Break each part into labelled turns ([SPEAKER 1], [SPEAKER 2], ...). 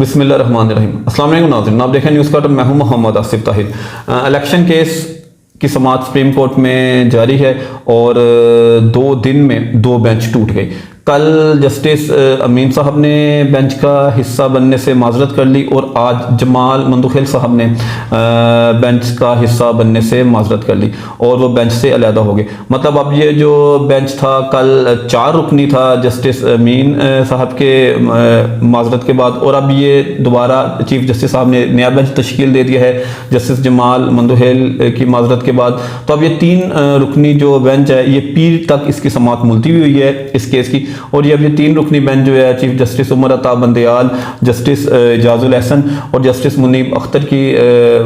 [SPEAKER 1] बिस्मिल्लाहिर्रहमानिर्रहीम। अस्सलाम वालेकुम नाज़रीन, आप देखें न्यूज़ कर्टन। मैं हूं मोहम्मद आसिफ ताहिर। इलेक्शन केस की समाअत सुप्रीम कोर्ट में जारी है और 2 दिन में 2 बेंच टूट गई। कल जस्टिस अमीन साहब ने बेंच का हिस्सा बनने से माजरत कर ली और आज जमाल मंदुखेल साहब ने बेंच का हिस्सा बनने से माजरत कर ली और वो बेंच से अलहदा हो गए। मतलब अब ये जो बेंच था कल 4 रुकनी था जस्टिस अमीन साहब के माजरत के बाद, और अब ये दोबारा चीफ जस्टिस साहब ने नया बेंच तश्कील दे दिया है जस्टिस जमाल मंदुखेल की माजरत के बाद। तो अब ये 3 रुकनी जो बेंच है ये पीर तक इसकी समाअत मुलतवी हुई है इस केस की, और ये अब ये 3 रुकनी बेंच जो है chief justice Umar Ata Bandial, justice Ejazul Ehsan और जस्टिस मुनीब अख्तर की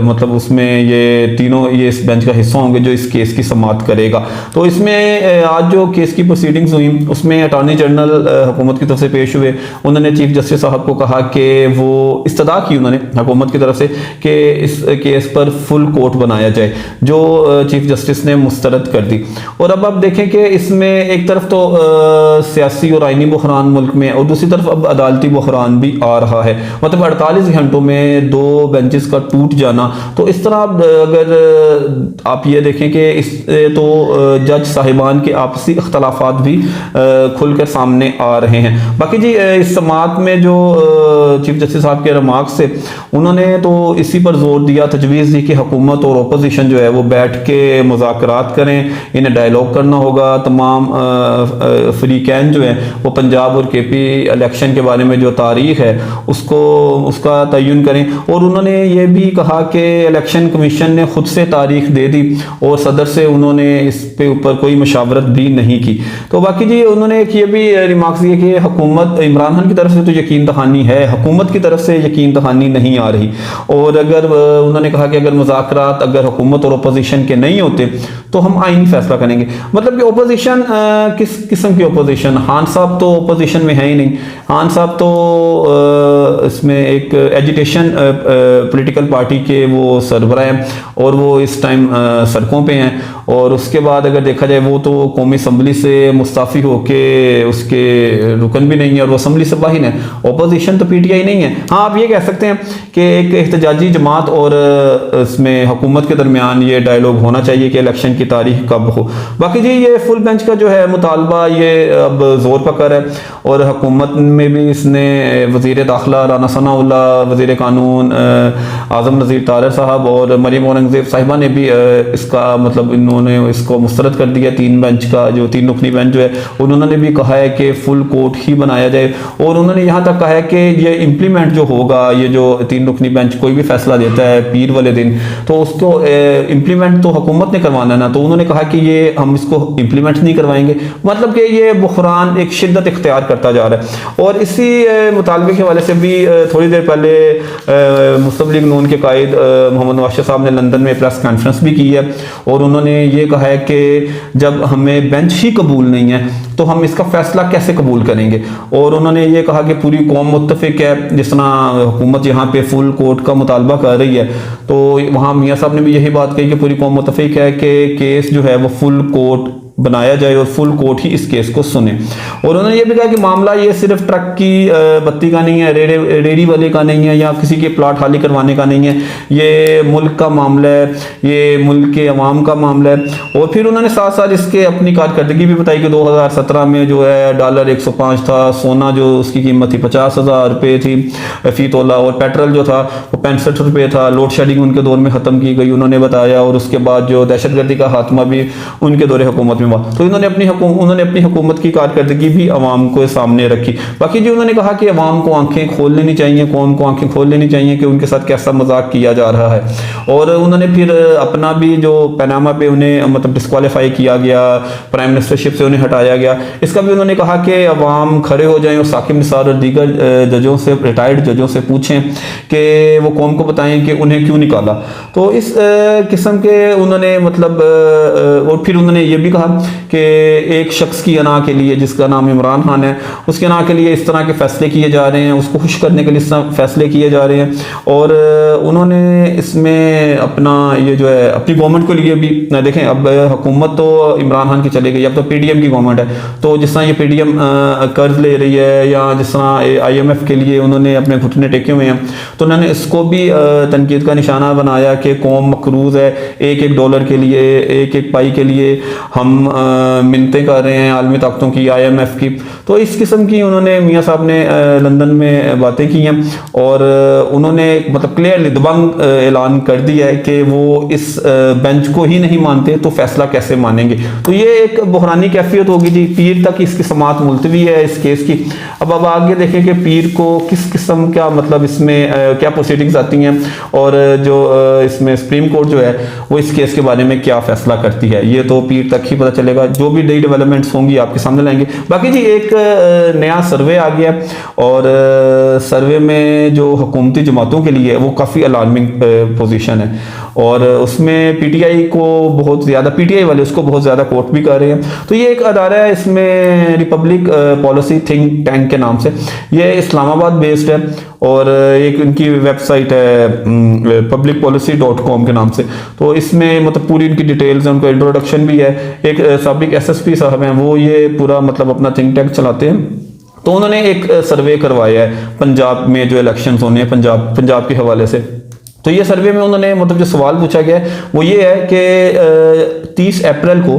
[SPEAKER 1] मतलब उसमें ये तीनों ये इस बेंच का हिस्सा होंगे जो इस केस की समाअत करेगा। तो इसमें आज जो केस की प्रोसीडिंग्स हुई उसमें अटॉर्नी जनरल हुकूमत की तरफ से पेश हुए। उन्होंने चीफ जस्टिस साहब को कहा कि वो इस्तदा की उन्होंने हुकूमत की तरफ से कि इस केस पर फुल कोर्ट बनाया जाए, जो चीफ जस्टिस ने मुस्तरद कर दी। और अब आप देखें कि इसमें एक तरफ तो सियासी और आईनी बहरान मुल्क में, और दूसरी तरफ अब अदालती बहरान भी आ रहा है। मतलब 48 घंटों में 2 बेंचेस का टूट जाना, तो इस तरह अगर आप ये देखें कि इस तो जज साहिबान के आपसी इख्तलाफात भी खुलकर सामने आ रहे हैं। बाकी जी इस समाअत में जो चीफ जस्टिस साहब के रिमार्क्स थे उन्होंने तो इसी पर जोर दिया, तजवीज़ दी कि हुकूमत और अपोजिशन जो है वो बैठ के मुज़ाकरात करें, इन्हें डायलॉग करना होगा। तमाम फ्रीकैन जो है वो पंजाब और केपी इलेक्शन के बारे में जो तारीख है उसका तयन करें। और उन्होंने ये भी कहा कि इलेक्शन कमीशन ने खुद से तारीख दे दी और सदर से उन्होंने इस पे ऊपर कोई मशावरत भी नहीं की। तो बाकी जी उन्होंने एक ये भी रिमार्क्स दिए कि हुकूमत इमरान खान की तरफ से तो यकीन दहानी है, हुकूमत की तरफ से यकीन दहानी नहीं आ रही। और अगर उन्होंने कहा कि अगर मुज़ाकरात अगर हुकूमत और अपोजिशन के नहीं होते तो हम आईनी फैसला करेंगे। मतलब कि अपोजिशन किस किस्म की अपोजिशन? खान साहब तो अपोजिशन में है ही नहीं। खान साहब तो इसमें एक एजिटेशन पॉलिटिकल पार्टी के वो सरबराह हैं और वो इस टाइम सड़कों पे हैं। और उसके बाद अगर देखा जाए वो तो कौमी असम्बली से मुस्ताफ़ी होके उसके रुकन भी नहीं है और वो असम्बली से बाहर है। अपोजिशन तो पीटीआई नहीं है। हाँ, आप ये कह सकते हैं कि एक एहतजाजी जमात और इसमें हुकूमत के दरमियान ये डायलॉग होना चाहिए कि इलेक्शन की तारीख कब हो। बाकी जी ये फुल बेंच का जो है मुतालबा ये अब जोर पकड़ है और हुकूमत में भी इसने वज़ीर दाखिला राना सनाउल्लाह, वज़ीर कानून आज़म नज़ीर तारर साहब और मरीम औरंगज़ेब साहिबा ने भी इसका मतलब इन्होंने इसको मुस्तरद कर दिया। 3 बेंच का जो 3 रुकनी बेंच जो है उन्होंने भी कहा है कि फुल कोर्ट ही बनाया जाए। और उन्होंने यहाँ तक कहा है कि ये इम्प्लीमेंट जो होगा, ये जो 3 रुकनी बेंच कोई भी फैसला देता है पीर वाले दिन तो उसको इम्प्लीमेंट तो हुकूमत ने करवाना ना। तो उन्होंने कहा कि ये हम इसको इम्प्लीमेंट नहीं करवाएंगे। मतलब कि ये बुहरान एक शिद्दत इख्तियार करता जा रहा है। और इसी मुतालबे के हवाले से भी थोड़ी देर पहले मुस्लिम लीग नून के कायद मोहम्मद नवाज साहब ने लंदन में प्रेस कॉन्फ्रेंस भी की है और उन्होंने ये कहा है कि जब हमें बेंच ही कबूल नहीं है तो हम इसका फैसला कैसे कबूल करेंगे। और उन्होंने ये कहा कि पूरी कौम मुत्तफिक है, जिस तरह हुकूमत यहाँ पे फुल कोर्ट का मुतालबा कर रही है तो वहाँ मियाँ साहब ने भी यही बात कही कि पूरी कौम मुत्तफिक है कि केस जो है वो फुल कोर्ट बनाया जाए और फुल कोर्ट ही इस केस को सुने। और उन्होंने ये भी कहा कि मामला ये सिर्फ ट्रक की बत्ती का नहीं है, रेडी वाले का नहीं है या किसी के प्लाट खाली करवाने का नहीं है, ये मुल्क का मामला है, ये मुल्क के अवाम का मामला है। और फिर उन्होंने साथ साथ इसके अपनी कारकर्दगी भी बताई कि 2017 में जो है डॉलर 105 था, सोना जो उसकी कीमत थी 50,000 रुपये थी फी तोला, और पेट्रोल जो था वो 65 रुपये था। लोड शेडिंग उनके दौर में ख़त्म की गई उन्होंने बताया, और उसके बाद जो दहशतगर्दी का खात्मा भी उनके दौरे हुकूमत में। तो उन्होंने अपनी हुकूमत की कारकर्दगी भी अवाम को सामने रखी। बाकी जी उन्होंने कहा कि अवाम को आंखें खोल लेनी चाहिए, कौम को आंखें खोल लेनी चाहिए कि उनके साथ कैसा मजाक किया जा रहा है। और उन्होंने फिर अपना भी जो पनामा पे उन्हें मतलब डिस्क्वालीफाई किया गया, प्राइम मिनिस्टरशिप से उन्हें हटाया गया, इसका भी उन्होंने कहा कि अवाम खड़े हो जाएं और साकिब निसार और दीगर जजों से, रिटायर्ड जजों से पूछें कि वो कौम को बताएं कि उन्हें क्यों निकाला। तो इस किस्म के उन्होंने मतलब और फिर उन्होंने ये भी कहा कि एक शख्स की अना के लिए, जिसका नाम इमरान खान है, उसके अना के लिए इस तरह के फैसले किए जा रहे हैं, उसको खुश करने के लिए इस तरह फैसले किए जा रहे हैं। और उन्होंने इसमें अपना ये जो है अपनी गवर्नमेंट के लिए भी देखें, अब हुकूमत तो इमरान खान की चली गई, अब तो पीडीएम की गवर्नमेंट है, तो जिस तरह ये पीडीएम कर्ज ले रही है या जिस तरह आईएमएफ के लिए उन्होंने अपने घुटने टेके हुए हैं, तो उन्होंने इसको भी तनकीद का निशाना बनाया कि कौम मकरूज है, एक एक डॉलर के लिए, एक एक पाई के लिए हम मिन्नतें कर रहे हैं आलमी ताकतों की, आईएमएफ की। तो इस किस्म की उन्होंने मियाँ साहब ने लंदन में बातें की हैं और उन्होंने मतलब क्लियरली दबंग ऐलान कर दिया है कि वो इस बेंच को ही नहीं मानते तो फैसला कैसे मानेंगे। तो ये एक बहरानी कैफियत होगी जी, पीर तक इसकी समाअत मुलतवी है इस केस की। अब आगे देखें कि पीर को किस किस्म का मतलब इसमें क्या प्रोसीडिंग्स आती हैं और जो इसमें सुप्रीम कोर्ट जो है वो इस केस के बारे में क्या फैसला करती है, ये तो पीर तक ही पता चलेगा। जो भी नई डेवलपमेंट्स होंगी आपके सामने लाएंगे। बाकी जी एक नया सर्वे आ गया और सर्वे में जो हुकूमती जमातों के लिए वो काफ़ी अलार्मिंग पोजीशन है और उसमें पीटीआई को बहुत ज़्यादा, पीटीआई वाले उसको बहुत ज़्यादा कोट भी कर रहे हैं। तो ये एक अदारा है, इसमें रिपब्लिक पॉलिसी थिंक टैंक के नाम से, ये इस्लामाबाद बेस्ड है और एक इनकी वेबसाइट है publicpolicy.com के नाम से। तो इसमें मतलब पूरी इनकी डिटेल्स है, उनका इंट्रोडक्शन भी है। एक साबिक एसएसपी साहब हैं, वो ये पूरा मतलब अपना थिंक टैंक चलाते हैं। तो उन्होंने एक सर्वे करवाया है पंजाब में जो इलेक्शंस होने हैं पंजाब के हवाले से। तो ये सर्वे में उन्होंने मतलब जो सवाल पूछा गया वो ये है कि 30 अप्रैल को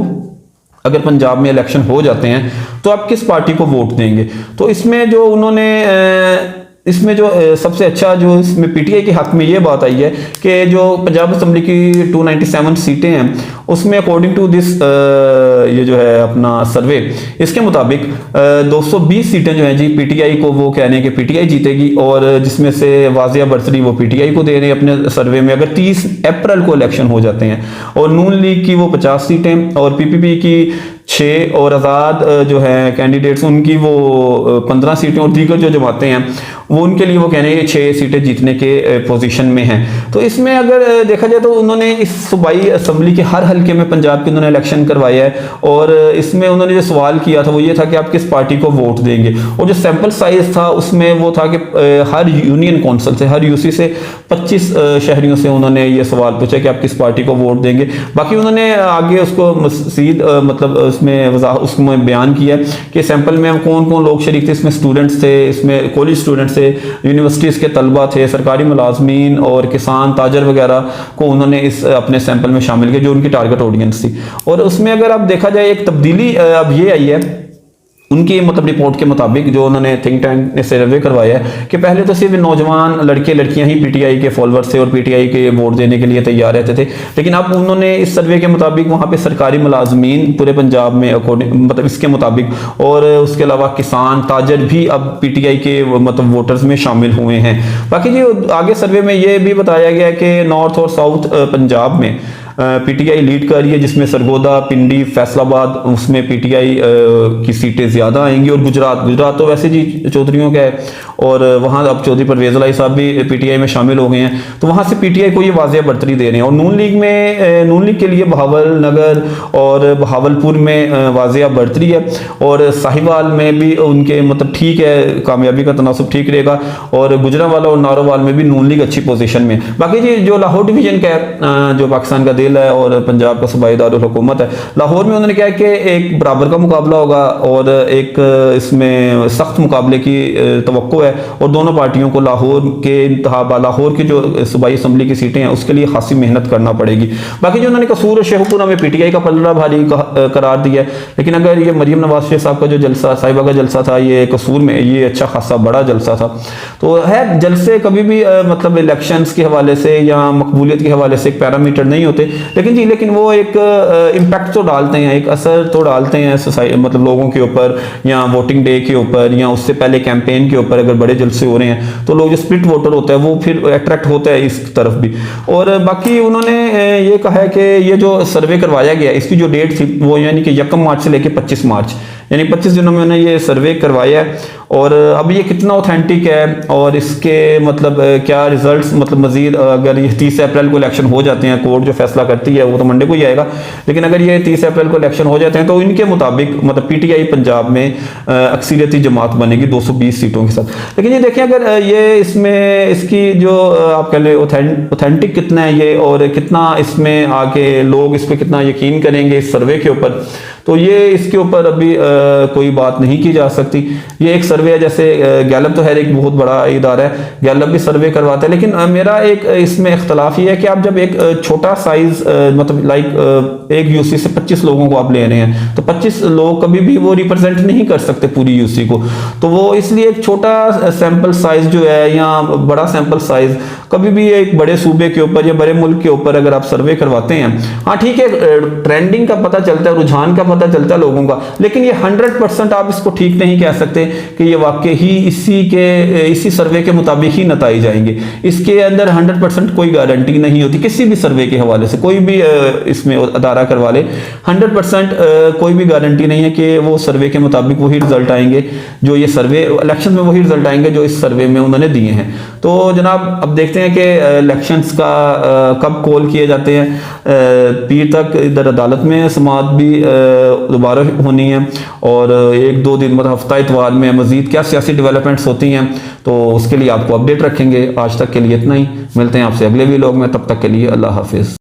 [SPEAKER 1] अगर पंजाब में इलेक्शन हो जाते हैं तो आप किस पार्टी को वोट देंगे। तो इसमें जो उन्होंने इसमें जो सबसे अच्छा जो इसमें पीटीआई के हक में ये बात आई है कि जो पंजाब असेंबली की 297 सीटें हैं उसमें अकॉर्डिंग टू दिस ये जो है अपना सर्वे, इसके मुताबिक 220 सीटें जो हैं जी पीटीआई को वो कह रहे हैं कि पीटीआई जीतेगी और जिसमें से वाजिया बर्सरी वो पीटीआई को दे रहे हैं अपने सर्वे में अगर 30 अप्रैल को इलेक्शन हो जाते हैं। और नून लीग की वो 50 सीटें और पीपीपी की 6 और आज़ाद जो है कैंडिडेट्स उनकी वो 15 सीटें और दीगर जो जमातें हैं वो उनके लिए वो कहने 6 सीटें जीतने के पोजीशन में हैं। तो इसमें अगर देखा जाए तो उन्होंने इस सूबाई असेंबली के हर हल्के में पंजाब के उन्होंने इलेक्शन करवाया है और इसमें उन्होंने जो सवाल किया था वो ये था कि आप किस पार्टी को वोट देंगे। और जो सैंपल साइज था उसमें वो था कि हर यूनियन काउंसिल से, हर यूसी से 25 शहरियों से उन्होंने ये सवाल पूछा कि आप किस पार्टी को वोट देंगे। बाकी उन्होंने आगे उसको मज़ीद मतलब उसमें बयान किया कि सैंपल में कौन कौन लोग शरीक थे। इसमें स्टूडेंट्स थे, इसमें कॉलेज स्टूडेंट्स थे, यूनिवर्सिटीज़ के तलबा थे, सरकारी मुलाजमीन और किसान ताजर वगैरह को उन्होंने इस अपने सैंपल में शामिल किया जो उनकी टारगेट ऑडियंस थी। और उसमें अगर आप देखा जाए एक तब्दीली अब ये आई है उनकी मतलब रिपोर्ट के मुताबिक जो उन्होंने थिंक टैंक ने सर्वे करवाया है कि पहले तो सिर्फ नौजवान लड़के लड़कियां ही पीटीआई के फॉलोअर्स थे और पीटीआई के वोट देने के लिए तैयार रहते थे, लेकिन अब उन्होंने इस सर्वे के मुताबिक वहां पे सरकारी मुलाजमीन पूरे पंजाब में अकॉर्डिंग मतलब इसके मुताबिक और उसके अलावा किसान ताजर भी अब पीटीआई के मतलब वोटर्स में शामिल हुए हैं। बाकी जी आगे सर्वे में ये भी बताया गया कि नॉर्थ और साउथ पंजाब में पीटीआई लीड कर रही है, जिसमें सरगोदा, पिंडी, फैसलाबाद उसमें पीटीआई की सीटें ज़्यादा आएंगी। और गुजरात तो वैसे जी चौधरीयों का है और वहाँ अब चौधरी परवेज़ इलाही साहब भी पीटीआई में शामिल हो गए हैं, तो वहाँ से पीटीआई को ये वाज़िया बढ़तरी दे रहे हैं। और नून लीग के लिए बहावल नगर और बहावलपुर में वाज़िया बढ़तरी है और साहिवाल में भी उनके मतलब ठीक है, कामयाबी का तनासुब ठीक रहेगा। और गुजरांवाला और नारोवाल में भी नून लीग अच्छी पोजीशन में। बाकी जी जो लाहौर डिवीजन का है जो पाकिस्तान का है और पंजाब का सूबाई दारुल हुकूमत है, लाहौर में उन्होंने कहा कि एक बराबर का मुकाबला होगा और एक इसमें सख्त मुकाबले की तवक्को है और दोनों पार्टियों को लाहौर की जो सूबाई असेंबली की सीटें हैं उसके लिए खासी मेहनत करना पड़ेगी। बाकी जो उन्होंने कसूर और शेखपुरा में पीटीआई का पलड़ा भारी करार दिया है, लेकिन अगर ये मरियम नवाज शेख साहब का जो जलसा साहिबा का जलसा था ये कसूर में, ये अच्छा खासा बड़ा जलसा था। तो है जलसे कभी भी मतलब इलेक्शंस के हवाले से या मकबूलियत के हवाले से एक पैरामीटर नहीं होते, लेकिन वो एक इम्पैक्ट तो डालते हैं, एक असर तो डालते हैं सोसाइटी मतलब लोगों के ऊपर या वोटिंग डे के ऊपर या उससे पहले कैंपेन के ऊपर। अगर बड़े जलसे हो रहे हैं तो लोग जो स्प्लिट वोटर होता है वो फिर अट्रैक्ट होता है इस तरफ भी। और बाकी उन्होंने ये कहा है कि ये जो सर्वे करवाया गया इसकी जो डेट थी वो यानी कि 1 मार्च से लेकर 25 मार्च यानी 25 दिनों में उन्होंने ये सर्वे करवाया है और अब ये कितना ऑथेंटिक है और इसके मतलब क्या रिजल्ट्स, मतलब मजीद अगर ये 30 अप्रैल को इलेक्शन हो जाते हैं, कोर्ट जो फैसला करती है वो तो मंडे को ही आएगा, लेकिन अगर ये 30 अप्रैल को इलेक्शन हो जाते हैं तो इनके मुताबिक मतलब पीटीआई पंजाब में अक्सरियती जमात बनेगी 220 सीटों के साथ। लेकिन ये देखें अगर ये इसमें इसकी जो आप कह लें ऑथेंटिक कितना है ये, और कितना इसमें आके लोग इस पर कितना यकीन करेंगे इस सर्वे के ऊपर, तो ये इसके ऊपर अभी कोई बात नहीं की जा सकती। ये एक सर्वे है, जैसे गैलप तो है एक बहुत बड़ा इदारा है, गैलप भी सर्वे करवाता है, लेकिन मेरा एक इसमें इख्तलाफ ये है कि आप जब एक छोटा साइज मतलब लाइक एक यूसी से 25 लोगों को आप ले रहे हैं, तो 25 लोग कभी भी वो रिप्रेजेंट नहीं कर सकते पूरी यूसी को, तो वो इसलिए एक छोटा सैंपल साइज जो है या बड़ा सैंपल साइज कभी भी एक बड़े सूबे के ऊपर या बड़े मुल्क के ऊपर अगर आप सर्वे करवाते हैं, हाँ ठीक है ट्रेंडिंग का पता चलता है, रुझान का पता चलता है लोगों का, लेकिन ये 100% आप इसको ठीक नहीं कह सकते कि ये वाकई ही इसी सर्वे के मुताबिक ही नतीजे जाएंगे। इसके अंदर 100% कोई गारंटी नहीं होती किसी भी सर्वे के हवाले से, कोई भी इसमें अदारा करवा ले 100% कोई भी गारंटी नहीं है कि वो सर्वे के मुताबिक वही रिजल्ट आएंगे जो ये सर्वे इलेक्शन में वही रिजल्ट आएंगे जो इस सर्वे में उन्होंने दिए हैं। तो जनाब अब देखते हैं कि इलेक्शंस का कब कॉल किए जाते हैं। पीर तक इधर अदालत में समाअत भी दोबारा होनी है और 1-2 दिन मतलब हफ्ता इतवार में मजीद क्या सियासी डेवलपमेंट्स होती हैं तो उसके लिए आपको अपडेट रखेंगे। आज तक के लिए इतना ही, मिलते हैं आपसे अगले वीडियो में, तब तक के लिए अल्लाह हाफिज़।